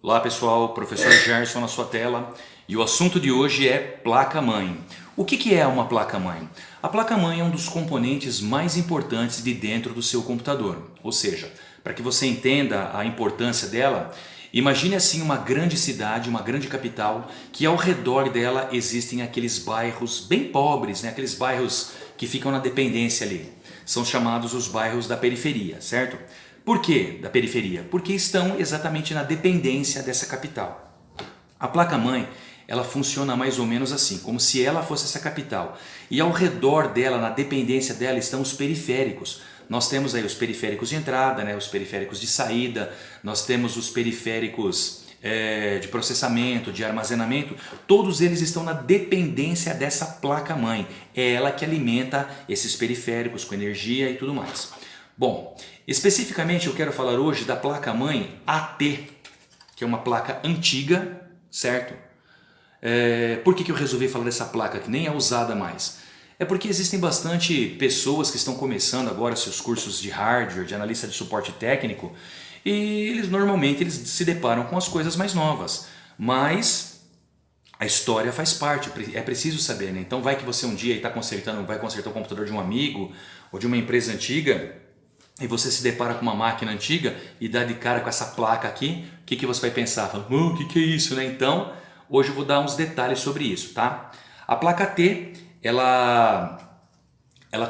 Olá pessoal, professor Gerson na sua tela e o assunto de hoje é placa-mãe. O que é uma placa-mãe? A placa-mãe é um dos componentes mais importantes de dentro do seu computador. Ou seja, para que você entenda a importância dela, imagine assim uma grande cidade, uma grande capital, que ao redor dela existem aqueles bairros bem pobres, né? Aqueles bairros que ficam na dependência ali. São chamados os bairros da periferia, certo? Por que da periferia? Porque estão exatamente na dependência dessa capital. A placa-mãe, ela funciona mais ou menos assim, como se ela fosse essa capital. E ao redor dela, na dependência dela, estão os periféricos. Nós temos aí os periféricos de entrada, né, os periféricos de saída, nós temos os periféricos de processamento, de armazenamento, todos eles estão na dependência dessa placa-mãe. É ela que alimenta esses periféricos com energia e tudo mais. Bom, especificamente eu quero falar hoje da placa-mãe AT, que é uma placa antiga, certo? Por que eu resolvi falar dessa placa que nem é usada mais? É porque existem bastante pessoas que estão começando agora seus cursos de hardware, de analista de suporte técnico, e eles se deparam com as coisas mais novas, mas a história faz parte, é preciso saber, né? Então vai que você um dia vai consertar o computador de um amigo ou de uma empresa antiga, e você se depara com uma máquina antiga e dá de cara com essa placa aqui, o que você vai pensar? Fala, o que é isso, né? Então, hoje eu vou dar uns detalhes sobre isso, tá? A placa T, ela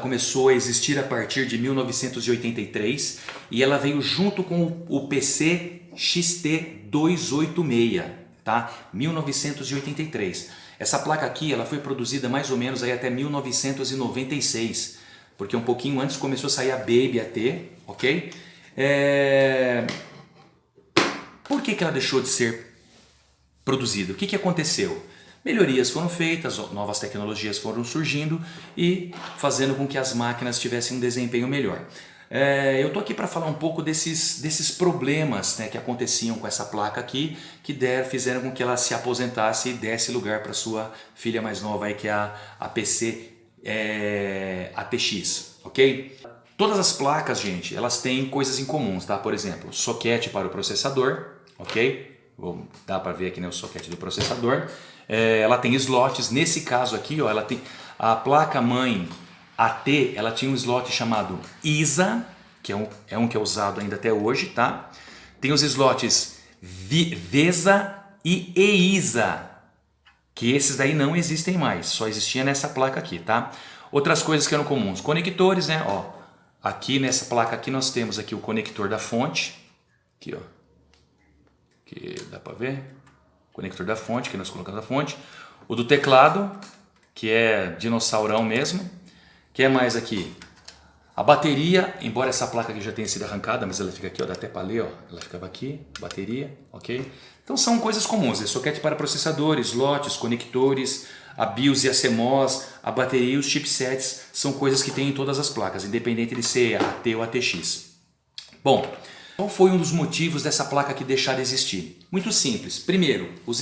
começou a existir a partir de 1983 e ela veio junto com o PC XT286, tá? 1983. Essa placa aqui, ela foi produzida mais ou menos aí até 1996. Porque um pouquinho antes começou a sair a Baby AT, ok? Por que ela deixou de ser produzida? O que aconteceu? Melhorias foram feitas, novas tecnologias foram surgindo e fazendo com que as máquinas tivessem um desempenho melhor. Eu estou aqui para falar um pouco desses problemas, né, que aconteciam com essa placa aqui, que fizeram com que ela se aposentasse e desse lugar para sua filha mais nova, aí, que é a PC ATX, ok? Todas as placas, gente, elas têm coisas em comuns, tá? Por exemplo, soquete para o processador, ok? Dá para ver aqui, né, o soquete do processador. Ela tem slots, nesse caso aqui, ó, ela tem a placa-mãe AT, ela tinha um slot chamado ISA, que é um que é usado ainda até hoje, tá? Tem os slots VESA e EISA, que esses daí não existem mais, só existia nessa placa aqui, tá? Outras coisas que eram comuns, conectores, né? Ó, aqui nessa placa aqui nós temos aqui o conector da fonte, aqui ó, que dá para ver, conector da fonte, que nós colocamos a fonte, o do teclado, que é dinossaurão mesmo, que é mais aqui, a bateria, embora essa placa aqui já tenha sido arrancada, mas ela fica aqui, ó, dá até para ler, ó, ela ficava aqui, bateria, ok? Então são coisas comuns, soquete para processadores, slots, conectores, a BIOS e a CMOS, a bateria e os chipsets são coisas que tem em todas as placas, independente de ser AT ou ATX. Bom, qual foi um dos motivos dessa placa aqui deixar de existir? Muito simples. Primeiro, o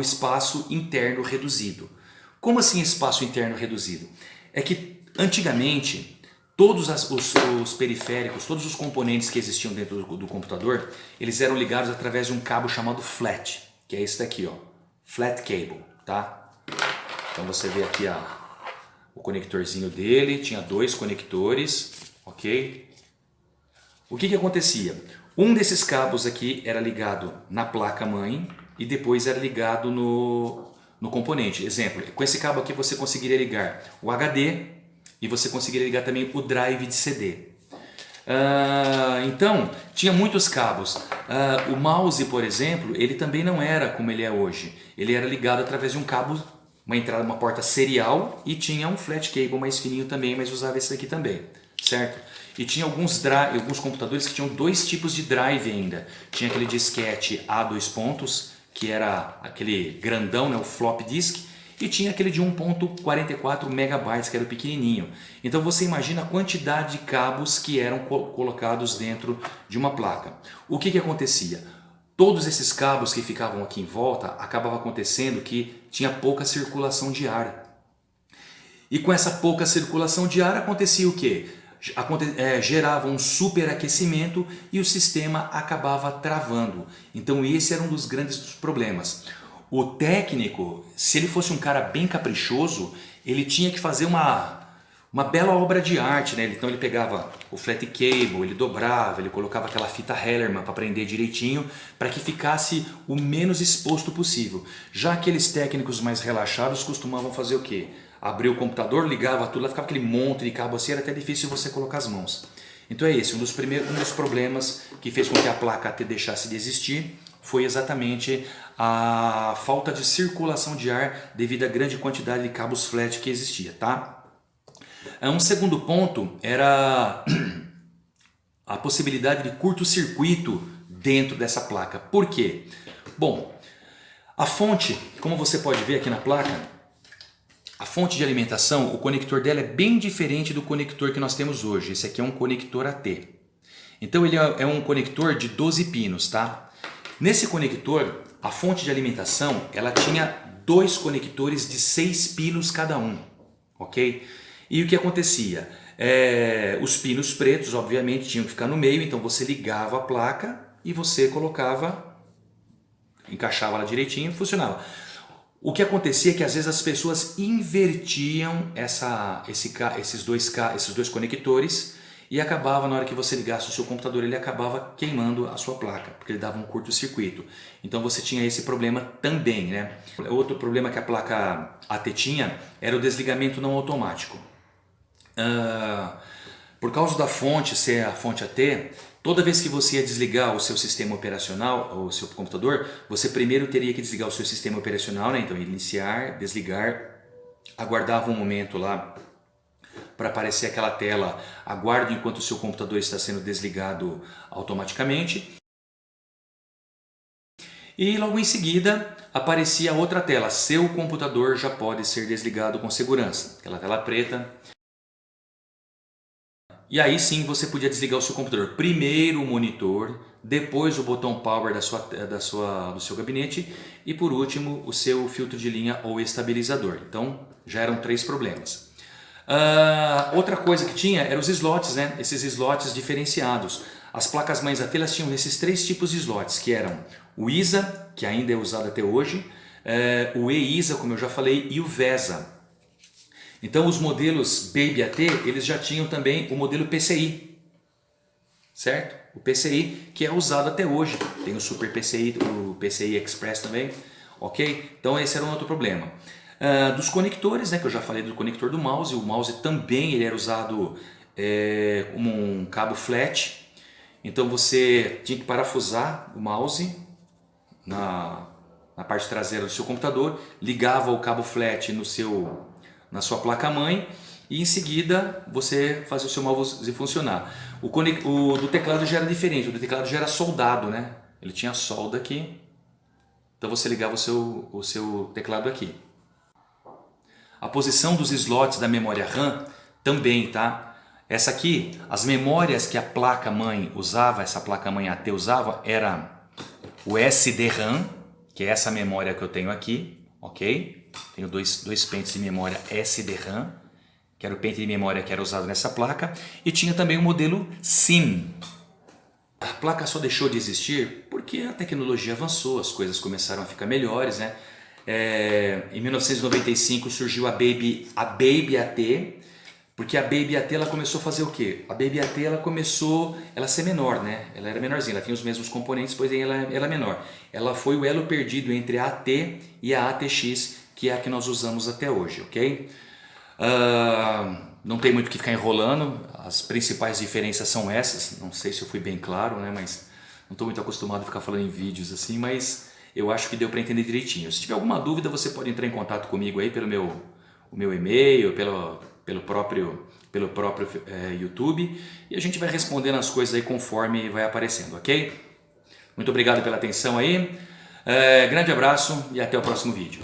espaço interno reduzido. Como assim espaço interno reduzido? É que antigamente todos os periféricos, todos os componentes que existiam dentro do computador, eles eram ligados através de um cabo chamado flat, que é esse daqui, ó, flat cable, tá? Então você vê aqui o conectorzinho dele, tinha dois conectores, ok? O que acontecia? Um desses cabos aqui era ligado na placa-mãe e depois era ligado no componente. Exemplo, com esse cabo aqui você conseguiria ligar o HD e você conseguiria ligar também o drive de CD. Então, tinha muitos cabos. O mouse, por exemplo, ele também não era como ele é hoje. Ele era ligado através de um cabo, uma porta serial, e tinha um flat cable mais fininho também, mas usava esse aqui também, certo? E tinha alguns computadores que tinham dois tipos de drive ainda. Tinha aquele disquete A2 pontos, que era aquele grandão, né, o flop disk, e tinha aquele de 1.44 megabytes, que era o pequenininho. Então você imagina a quantidade de cabos que eram colocados dentro de uma placa. O que acontecia? Todos esses cabos que ficavam aqui em volta, acabava acontecendo que tinha pouca circulação de ar. E com essa pouca circulação de ar acontecia o quê? gerava um superaquecimento e o sistema acabava travando. Então esse era um dos grandes problemas. O técnico, se ele fosse um cara bem caprichoso, ele tinha que fazer uma bela obra de arte, né? Então ele pegava o flat cable, ele dobrava, ele colocava aquela fita Hellerman para prender direitinho, para que ficasse o menos exposto possível. Já aqueles técnicos mais relaxados costumavam fazer o quê? Abrir o computador, ligava tudo, lá ficava aquele monte de cabo assim, era até difícil você colocar as mãos. Então é esse, um dos problemas que fez com que a placa AT deixasse de existir foi exatamente a falta de circulação de ar devido à grande quantidade de cabos flat que existia, tá? Um segundo ponto era a possibilidade de curto-circuito dentro dessa placa. Por quê? Bom, a fonte, como você pode ver aqui na placa, a fonte de alimentação, o conector dela é bem diferente do conector que nós temos hoje. Esse aqui é um conector AT. Então ele é um conector de 12 pinos, tá? Nesse conector, a fonte de alimentação, ela tinha 2 conectores de 6 pinos cada um, ok? E o que acontecia? Os pinos pretos, obviamente, tinham que ficar no meio, então você ligava a placa e você colocava, encaixava ela direitinho e funcionava. O que acontecia é que às vezes as pessoas invertiam esses dois conectores e acabava, na hora que você ligasse o seu computador, ele acabava queimando a sua placa, porque ele dava um curto-circuito. Então você tinha esse problema também, né? Outro problema que a placa AT tinha era o desligamento não automático. Por causa da fonte ser a fonte AT, toda vez que você ia desligar o seu sistema operacional, o seu computador, você primeiro teria que desligar o seu sistema operacional, né? Então iniciar, desligar, aguardava um momento lá para aparecer aquela tela, aguarde enquanto o seu computador está sendo desligado automaticamente. E logo em seguida aparecia outra tela, seu computador já pode ser desligado com segurança, aquela tela preta. E aí sim você podia desligar o seu computador. Primeiro o monitor, depois o botão power do seu gabinete e por último o seu filtro de linha ou estabilizador. Então já eram 3 problemas. Outra coisa que tinha eram os slots, né? Esses slots diferenciados. As placas mães AT elas tinham esses 3 tipos de slots, que eram o ISA, que ainda é usado até hoje, o EISA, como eu já falei, e o VESA. Então os modelos Baby AT, eles já tinham também o modelo PCI, certo? O PCI que é usado até hoje, tem o Super PCI, o PCI Express também, ok? Então esse era um outro problema. Dos conectores, né, que eu já falei do conector do mouse, o mouse também ele era usado como um cabo flat, então você tinha que parafusar o mouse na parte traseira do seu computador, ligava o cabo flat na sua placa-mãe e em seguida você fazia o seu mouse funcionar. O do teclado já era diferente, o do teclado já era soldado, né? Ele tinha solda aqui, então você ligava o seu teclado aqui. A posição dos slots da memória RAM também, tá? Essa aqui, as memórias que a placa-mãe usava, essa placa-mãe AT usava, era o SD-RAM, que é essa memória que eu tenho aqui, ok? Tenho dois pentes de memória SD-RAM, que era o pente de memória que era usado nessa placa, e tinha também o modelo SIM. A placa só deixou de existir porque a tecnologia avançou, as coisas começaram a ficar melhores, né? Em 1995 surgiu a Baby AT, porque a Baby AT ela começou a fazer o quê? A Baby AT ela começou a ser menor, né? Ela era menorzinha, ela tinha os mesmos componentes, pois ela era menor. Ela foi o elo perdido entre a AT e a ATX, que é a que nós usamos até hoje, ok? Não tem muito o que ficar enrolando, as principais diferenças são essas, não sei se eu fui bem claro, né? Mas não estou muito acostumado a ficar falando em vídeos assim, mas eu acho que deu para entender direitinho. Se tiver alguma dúvida, você pode entrar em contato comigo aí pelo meu e-mail, pelo próprio YouTube, e a gente vai respondendo as coisas aí conforme vai aparecendo, ok? Muito obrigado pela atenção aí, grande abraço e até o próximo vídeo.